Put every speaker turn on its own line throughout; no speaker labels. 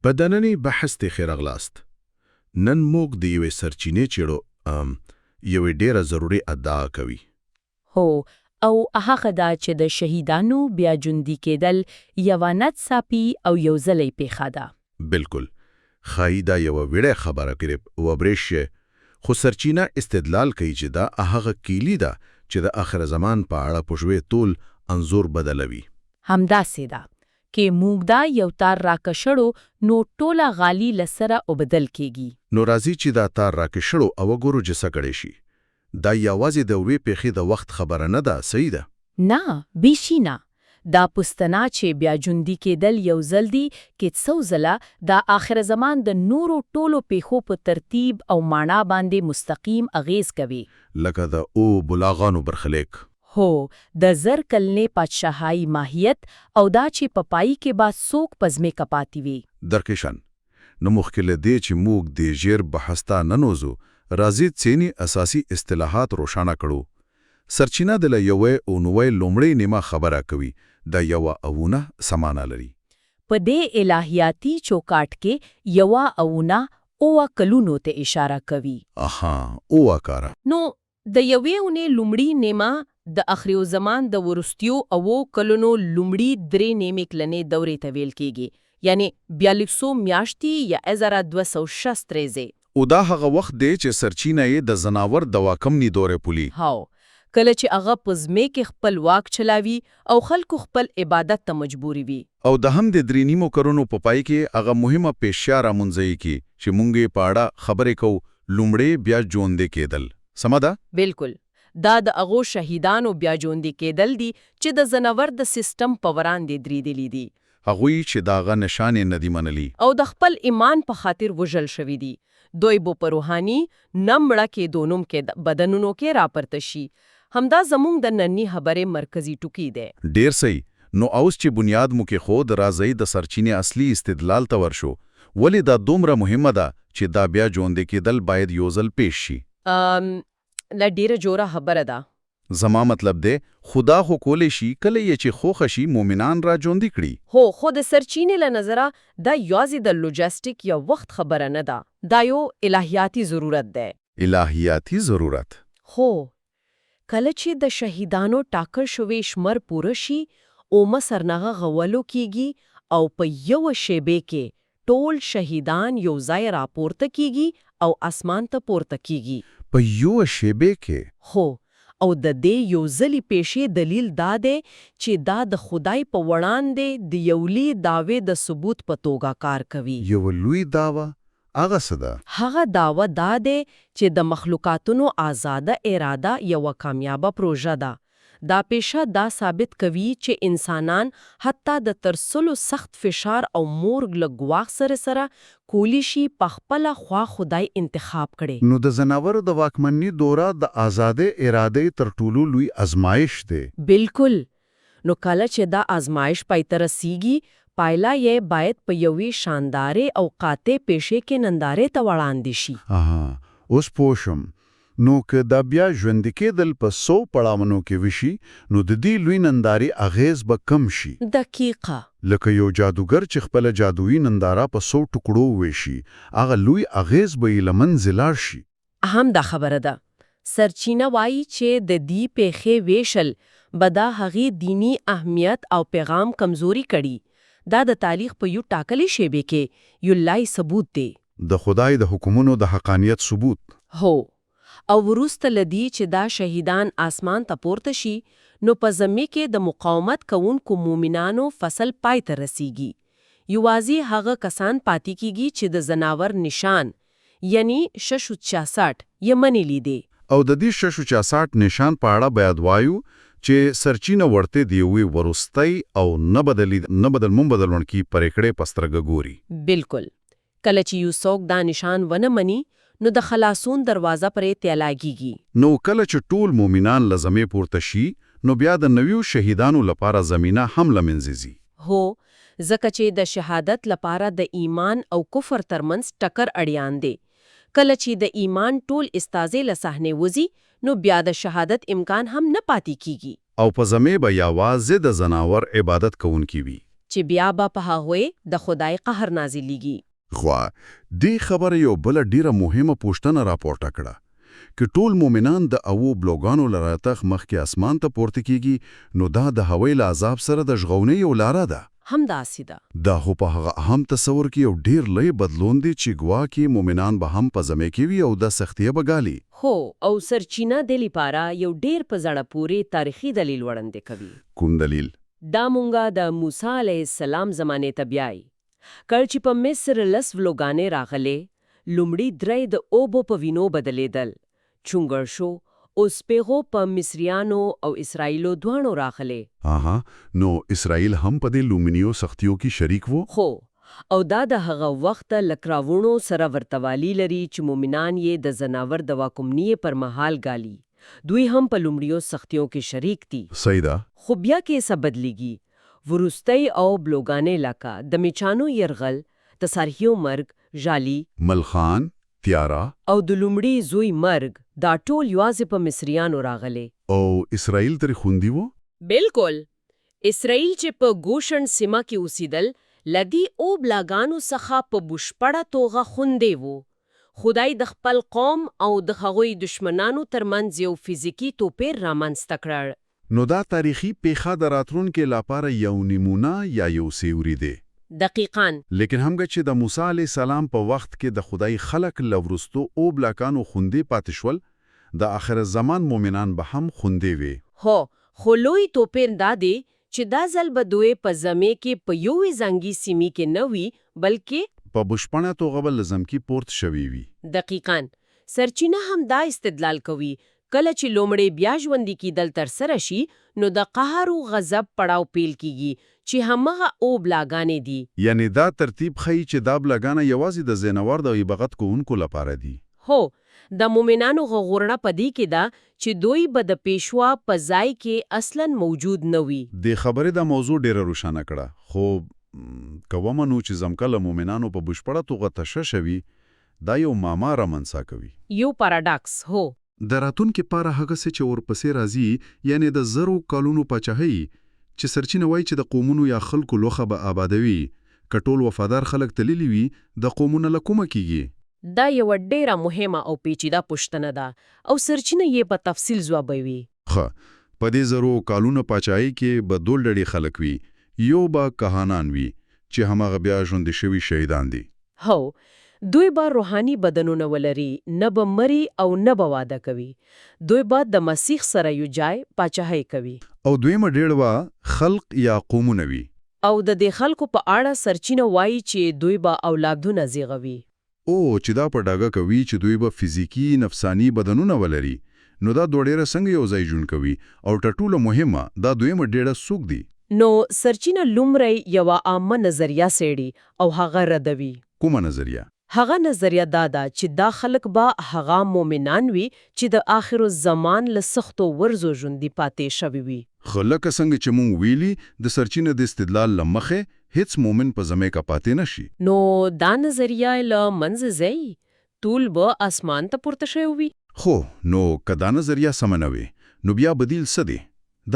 په دنني بحث ته ښه راغلاست. نن موږ د یوې سرچینې چیړو یوې ډیره ضروري ادعا کوي.
هو، او هغه دا چې د شهیدانو بیا ژوندي کېدل یوه ناڅاپي او یو ځلي پیښه ده.
بالکل. ښایي دا یوه وړه خبره کړې وبرېښ شي، خو سرچینه استدلال کوي چې دا هغه کیلي ده چې د آخر زمان په اړه پوښوي ټول انظور بدلوي.
همداسې ده کې موږ دا یو تار راکشړو نو ټوله غالي لسره وبدل کېږي.
نو راځي چې دا تار راکشړو او وګورو چې څه کړی شي. دا یوازې د وې پیښې د وخت خبره نه ده، صحیح ده؟
نه، بیشي نه. دا پوښتنه چې بیا ژوندي کېدل یو ځل دي کې څو ځله د آخر زمان د نورو ټولو پیښو په ترتیب او معنا باندې مستقیم اغیز کوي.
لکه د او بلاغانو برخلیک.
هو، د زر کلنې پادشاهۍ ماهیت او دا چې په پای کې به څوک په ځمکه پاتې وي.
درکشن. نو مخکې له دې چې موږ د ژیر بحث ته ننوځو، راځي څینی اساسي اصطلاحات روښانه کړو. سرچینه د یوې اونوي لومړی نیمه خبره کوي، د یوه اونه سمانه لري.
په دې الهیاتي چوکاټ کې یوه اونه اوه کلونو ته اشاره کوي.
اها، اوه کاره.
نو د یوې اونې لومړی نیمه د اخر زمان د ورستیو اوو کلونو لومړی درې نیمې کلنې دورې ته ویل کېږي، یعنی 4200 میاشتې یا 1266 ورځې.
او دا هغه وخت دی چې سرچینه یې د زناور د واکمنۍ دورې پولي.
هاو، کله چې هغه په ځمکې خپل واک چلاوي او خلکو خپل عبادت ته مجبوري وي.
او د هم د درې نیمو کلونو په پای کې هغه مهمه پیښه رامنځي کی چې مونږ یې په اړه خبرې کوو، لومړی بیا ژوندي کېدل. سمه ده؟
بالکل. دا د هغو شهیدانو بیا ژوندي کېدل دي چې د زناور د سیستم په وړاندې درېدلي دي.
هغوی چې د هغه نښانې نه دي منلي
او د خپل ایمان په خاطر وژل شوي دي. دوی به په روحاني نه مړه کېدو نوم کې بدنونو کې راپورته شي. همدا زموږ د نننۍ خبرې مرکزي ټکی دی.
ډیر صحیح. نو اوس چې بنیاد مو کې خود راځي د سرچینې اصلي استدلال ته ورشو، ولې دا دومره مهمه ده چې دا بیا ژوندي کېدل باید یو ځل پیښ شي؟
لا ډیره جوړه خبره ده.
زما مطلب دی خدا خو کولی شي کله یې چې خوښه شي مومنان را ژوندي کړي.
هو، خو د سرچینې له نظره دا یوازې د لوجستیک یا وخت خبره نه ده، دا یو الهیاتي ضرورت دی.
الهیاتي ضرورت؟
هو، کله چې د شهیدانو ټاکل شوی شمر پوره شي، اومه سرنغه غولو کیږي او په یو شیبې کې ټول شهیدان یو ځای راپورته کیږي او اسمان ته پورته کیږي.
په یو شیبې کې؟
هو، او د دې یو ځلي پیښې دلیل دا دی چې دا د خدای په وړاندې د یو لوی دعوې د ثبوت په توګه کار کوي.
یو لوی دعوه؟ هغه څه ده؟
هغه دعوه دا دی چې د مخلوقاتونو آزاده اراده یوه کامیابه پروژه ده. دا پیښه دا ثابت کوي چې انسانان حتی د ترسلو سخت فشار او مورګ له ګواښ سره کولی شي په خپله خوا خدای انتخاب کړي.
نو د زناورو د واکمنۍ دوره د آزاده ارادې تر ټولو لوی ازمایش دی.
بالکل. نو کله چې دا ازمایش پای ته رسیږي، پایله یې باید په یوې شاندارې او قاطع پیښې کې نندارې ته وړاندې شي.
اوس پوه شم. نو که دا بیا ژوندي کېدل په 100 پړاوونو کې وشي، نو د دې لوی نندارې اغیز به کم شي.
دقیقه.
لکه یو جادوګر چې خپله جادویي ننداره په 100 ټکړو ویشي، هغه لوی اغیز به یې له منځه لاړ شي.
هم دا خبره ده. سرچینه وایي چې د دې پیښې ویشل به د هغې دینی اهمیت او پیغام کمزوري کړي. دا د تاریخ په یو ټاکلې شیبې کې یو لای ثبوت دی.
د خدای د حکمونو د حقانیت ثبوت.
هو، او وروسته لدی چې دا شهیدان آسمان ته پورته شي، نو په زمي کې د مقاومت کوونکو مومنانو فصل پای ته رسیږي. یوازې هغه کسان پاتې کیږي چې د زناور نشان یعنی 666 یې منلي دي.
او د دې 666 نشان په اړه باید وایو چې سرچینه ورته دی وی ورستۍ او نه بدل منبدلونکي پرېکړې پسترګ ګوري.
بالکل. کله چې یو څوک دا نشان ونه مني، نو د خلاصون دروازه پرې تیلاګیږي.
نو کله چې ټول مومنان لزمې پورته شي، نو بیا د نویو شهیدانو لپاره زمینه هم لمنځي.
هو، ځکه چې د شهادت لپاره د ایمان او کفر ترمنځ ټکر اړیان دی. کله چې د ایمان ټول استازې له صحنې وځي، نو بیا د شهادت امکان هم نه پاتې کیږي.
او په زمې به یوازې د زناور عبادت کوونکي وي.
چې بیا به په هغوی د خدای قهر نازلیږي.
خو دې خبره یو بل ډیره مهمه پوښتنه راپورته کړه که ټول مؤمنان د اوو بلوګانو لراتخ مخکې اسمان ته پورته کیږي نو دا د هوی له عذاب سره د ژغورنې یو لاره ده.
همداسې ده.
دا خو په هغه اهم تصور کې یو ډیر لوی بدلون دی چې ګواکې مؤمنان به هم په زمې کې وي او د سختیه به ګالي.
هو او سرچینه د لپاره یو ډیر په زړه پورې تاریخي دلیل وړاندې کوي.
کوم دلیل؟
دا مونږه د موسی علیه السلام زمانه ته بیایي. کله چې په مصر لس ولوګانې راغلې لومړی درې د اوبو په وینو بدلیدل چونګړ شو اوس پیغو په مصریانو او اسرائیلو دوانو راغلې.
نو اسرائیل هم په دې لومینیو سختیو کې شریک وو.
خو او دا د هغه وخت لکراوونو سره ورتوالی لري چې مومنان یې د زناور د واکمنۍ پر مهال ګالي. دوی هم په لومړیو سختیو کې شریک دي.
صحیح ده.
خو بیا کې څه بدلیږي. وروستۍ او بلوګانې لکه د میچانو یرغل، تساریحیو مرګ، ژالي،
ملخان، تیارا
او د لومړي زوی مرګ دا ټول یوازې په مصریانو راغلي.
او اسرائیل ترې خوندي وو؟
بالکل. اسرائیل چې په ګوشن سیمه کې اوسېدل لدی او بلاګانو څخه په بشپړه توګه خوندي وو. خدای د خپل قوم او د هغوی دشمنانو ترمنځ یو فزیکی توپیر رامنځته کړ.
نو دا تاریخي پیښه د راتلونکو لپاره یو نمونه یا یو سیوري دی.
دقیقاً.
لیکن همغه چې د موسی علی السلام په وخت کې د خدای خلق لورستو او بلاکانو خوندي پاتې شول د آخر زمان مؤمنان به هم خوندي وي.
هو خو لوی توپیر دا دی چې دا ځل به دوی په زمې کې په یوې ځانګي سیمې کې نه وي بلکې
په بشپړه توګه به لزم کې پورت شوي وي.
دقیقاً. سرچینه هم دا استدلال کوي کله چې لومړی بیا ژوندي کیدل ترسره شي نو د قهر او غضب پړاو پیل کیږي چې همغه او بلاګانې دي.
یعنی دا ترتیب ښیي چې دا بلاګانې یوازې د زینور د عبادت کوونکو لپاره دي.
هو د مؤمنانو غوړه پدې کې ده چې دوی به د پیشوا په ځای کې اصلاً موجود نه وي.
د خبرې دا موضوع ډیره روښانه کړه خو کومه نو چې زمکله مؤمنانو په بشپړه توګه تشش شوي دا یو معما رامنځته کوي.
یو پاراډاکس. هو
د راتلونکي پاره هغه څه چې ورپسې راځي یعنی د زرو کلونو پاچاهۍ چې سرچینه وای چې د قومونو یا خلکو لوخه به آبادوي کټول وفادار خلک تللی وي د قومونو لکومه کیږي.
دا یو ډیره مهمه او پیچیده پوښتنه ده او سرچینه یې په تفصیل ځوابوي.
خو په دې زرو کلونو پاچاهۍ کې به دوه ډلې خلک وي. یو به کهانان وي چې همغه بیا ژوند شوي شهیدان دي.
هو دوی به روحاني بدنونه ولري نه به مري او نه به واده کوي. دوی به د مسیح سره یو ځای پاچاهۍ کوي.
او دویمه ډېر به خلق یا قومونه وي.
او د دې خلکو په اړه سرچینه وایي چې دوی به اولادونه زیږوي.
او چې دا په ډاګه کوي چې دوی به فزیکی نفسانی بدنونه ولري نو دا دوه ډېره څنګه یو ځای ژوند کوي او ټټوله مهمه دا دویمه ډېره څوک دي.
نو سرچینه لومړی یو عامه نظریه سړي او هغه ردوي.
کومه نظریه؟
هغه نظریه دا ده چې دا خلک به هغه مؤمنان وي چې د آخر الزمان له سختو ورزو ژوندي پاتې شوي وي.
خو لکه څنګه چې مونږ ویلي د سرچینې د استدلال له مخې هیڅ مومن په زمې کې پاتې نشي.
نو دا نظریه له منځه ځي ټول به اسمان ته پورته شوي وي.
خو نو که دا نظریه سمه نه وي نو بیا بدیل څه دی؟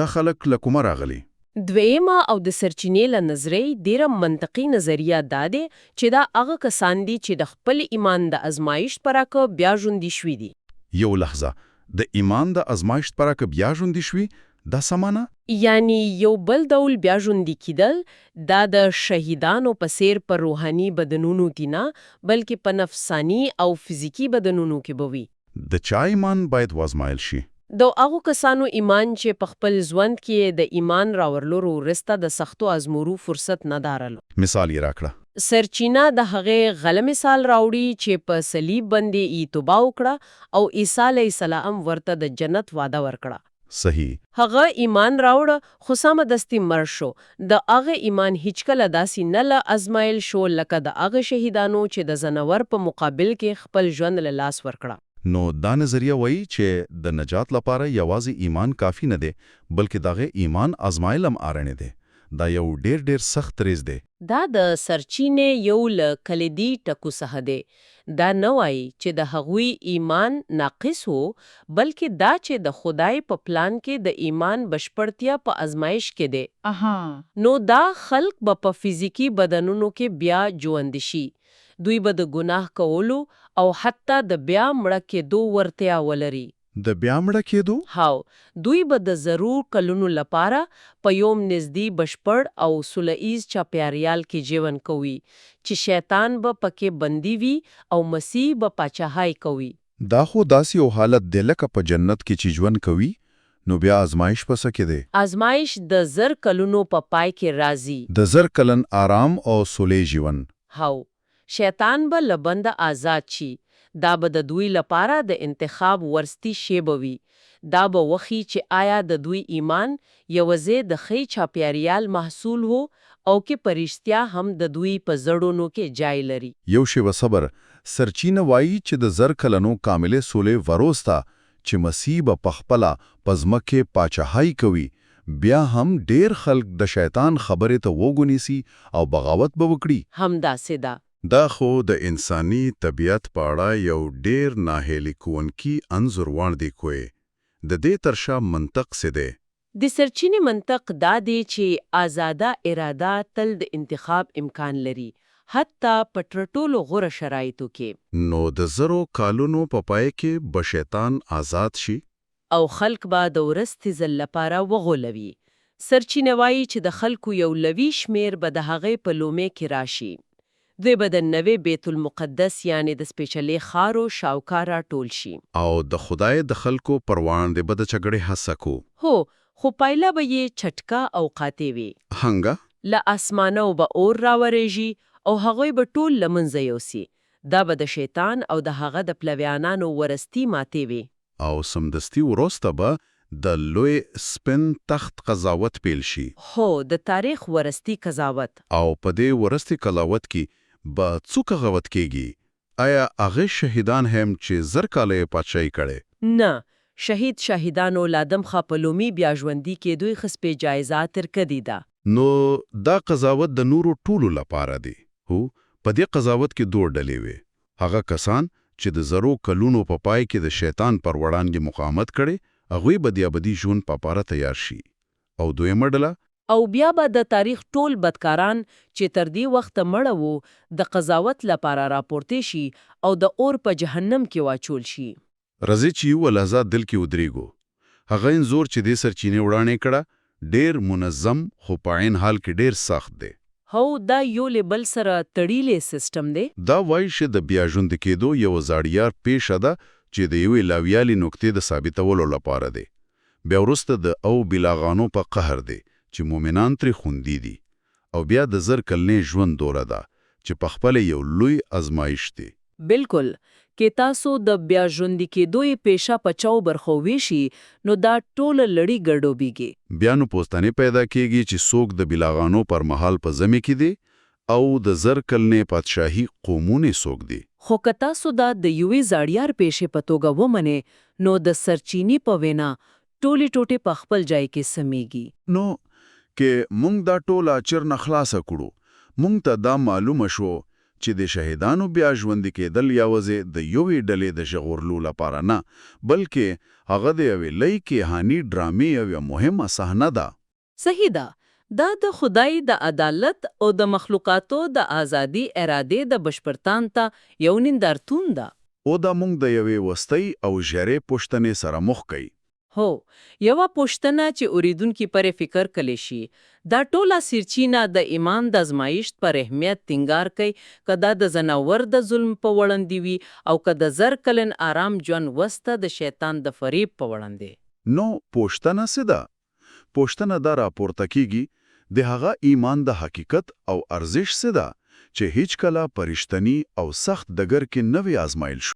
دا خلک له کومه راغلي؟
دویمه او د سرچینې له نظریې ډیره منطقي نظریه دا دی چې دا هغه کسان دي چې د خپل ایمان د ازمایښت پراکه بیا ژوندي شوي دي.
یو لحظه د ایمان د ازمایښت پراکه بیا ژوندي شوي دا سمانه؟
یعنی یو بل ډول بیا ژوندي کیدل دا د شهیدانو په څیر په روحاني بدنونو کې نه بلکې په نفسانی او فزیکی بدنونو کې به وي.
د چا ایمان باید وازمایل شي؟
د هغو کسانو ایمان چې په خپل ژوند کې د ایمان راورلو وروسته د سختو ازمورو فرصت نه دارلو.
مثال یې راکړه.
سرچینه د هغې غله مثال راوړي چې په صلیب باندې یې توبه وکړه او عیسی علیه السلام ورته د جنت وعده ورکړه.
صحیح.
هغه ایمان راوړ خو سمدستي مړ شو. د هغه ایمان هیڅکله داسې نه له ازمایل شو لکه د هغه شهیدانو چې د زنور په مقابل کې خپل ژوند له لاس ورکړه.
نو دا نظریه وایي چې د نجات لپاره یوازې ایمان کافی نه دی بلکې دغه ایمان ازمایل هم اړین دی. دا یو ډیر سخت ریز دی.
دا د سرچینې یو له کلیدي ټکو څخه دی. دا نه وایي چې د هغوی ایمان ناقص وو، بلکې دا چې د خدای په پلان کې د ایمان بشپړتیا په ازمایش کې دی. نو دا خلق به په فزیکی بدنونو کې بیا ژوند شي. دوی به د ګناه کولو او حتی د بیا مړه کېدو ورتیا ولري.
د بیا مړه کېدو؟
هاو، دوی به د ضرور کلونو لپاره په یوم نږدې بشپړ او سوله ایز چاپیریال کې ژوند کوي چې شیطان به پکې بندي وي او مسیح به پاچاهۍ کوي.
دا خو داسې یو حالت دی لکه په جنت کې چې ژوند کوي، نو بیا ازمایش په څه کې دی؟
ازمایش د زر کلونو په پای کې راځي.
د زر کلن آرام او سولې ژوند.
هاو، شیطان به له بنده آزاد شي. دا به د دوی لپاره د انتخاب ورستی شیبه وي. دا به وخی چې آیا د دوی ایمان یوازې د ښې چاپیریال محصول وو او کې پرشتیا هم د دوی په زړونو کې ځای لري.
یو شی و صبر سرچینه وایي چې د زر کلنو کاملې سولې وروسته چې مسیح به پخپله پزمکه پاچاهۍ کوي، بیا هم ډیر خلک د شیطان خبرې ته وګونیسي او بغاوت به وکړي.
همداسې ده.
دا خو د انساني طبیعت په اړه یو ډیر ناهیلي کوونکی انځور وړاندې کوي. د دې ترشا منطق څه دی؟
د سرچینې منطق دا دی چې آزاده اراده تل د انتخاب امکان لري، حتی په ټولو غوره شرایطو کې.
نو د زرو کالونو په پای کې به شیطان آزاد شي
او خلق به د ورستې ځل لپاره وغولوي. سرچینه وایي چې د خلکو یو لوی شمیر به د هغې په لومې کې راشي. دوی به د نوې بیت المقدس یعنی د سپېشلې خارو شاوکا راټول شي
او د خدای د خلکو پر وړاندې به د جګړې هڅه کو.
هو، خو پایله به یې چټکا او قاطع وي.
څنګه؟
له اسمانو به اور راورېږي او هغوی به ټول له منځه یوسي. دا به د شیطان او د هغه د پلویانانو ورستی ماتې وي.
او سمدستي وروسته به د لوی سپین تخت قضاوت پیل شي.
هو، د تاریخ ورستی قضاوت.
او په دې ورستی قضاوت کې به څوک قضاوت کیږي؟ آیا هغه شهیدان هم چې زر کاله یې پادشاهي کړې؟
نه، شهیدانو لادم خپلومي بیا ژوندي کې دوی خسپې جایزات ترکدي ده.
نو دا قضاوت د نورو ټولو لپاره دی. هو، په دې قضاوت کې دوه ډلې وي. هغه کسان چې د زرو کلونو په پای کې د شیطان پر وړاندې مقاومت کړي، هغوی به د ابدي ژوند په پاره تیار شي. او دویمه ډله،
او بیا به د تاریخ ټول بدکاران چې تر دې وخته مړه وو د قضاوت لپاره راپورته شي او د اور په جهنم کې واچول شي.
رځي چې یو لحظه دل کې ودرېږو. هغه انځور چې دې سرچینې وړاندې کړه ډیر منظم خو په عین حال کې ډیر سخت دی.
هو، دا یو له بل سره تړیلې سیستم دی.
دا وایي چې د بیا ژوند کېدو یو زاړیار پیښه ده چې د یوې لاویالي نقطې د ثابتولو لپاره دی. بیا وروسته د او بلاغانو په قهر دی چې مومنان ترې خوندي دي. او بیا د زر کلنې ژوند دوره ده چې په خپل یو لوی ازمایش دی.
بالکل، کې تاسو د بیا ژوند کېدو پیښه په چاو برخو ویشي، نو دا ټول لړۍ ګډوبېږي.
بیا نو پوښتنه پیدا کېږي چې څوک د بلاغانو پر مهال په زمي کې دی او د زر کلنې پادشاهي قومونه څوک دي.
خو که تاسو دا د یوې زاړیار پیښې په توګه ومنئ، نو د سرچینې په وینا ټولې ټوټې په خپل ځای کې سمیږي.
نو کې مونږ دا ټوله چرنه خلاصه کړو، مونږ ته دا معلومه شو چې د شهیدانو بیا ژوندي کېدل یوازې د یوې ډلې د ژغورلو لپاره نه، بلکې هغه د یوې لوی کیهاني ډرامې یوه مهمه صحنه ده.
صحیح ده. دا د خدای د عدالت او د مخلوقاتو د ازادي ارادې د بشپړتان ته یو نندارتون ده.
او دا مونږ د یوې وستۍ او ژرې پوښتنې سره مخ کوي.
هو، یوه پوښتنه چې اوریدونکي پرې فکر کلی شي، دا ټوله سرچینه د ایمان د ازمایښت پر اهمیت ټینګار کوي، که دا د ځناور د ظلم په وړاندې وي او که د زر کلن آرام ژوند وسته د شیطان د فریب په وړاندې.
نو پوښتنه څه ده؟ پوښتنه دا راپورته کیږي د هغه ایمان د حقیقت او ارزش څه ده چې هیڅ کله پرشتنی او سخت دګر کې نه وي آزمایل شو.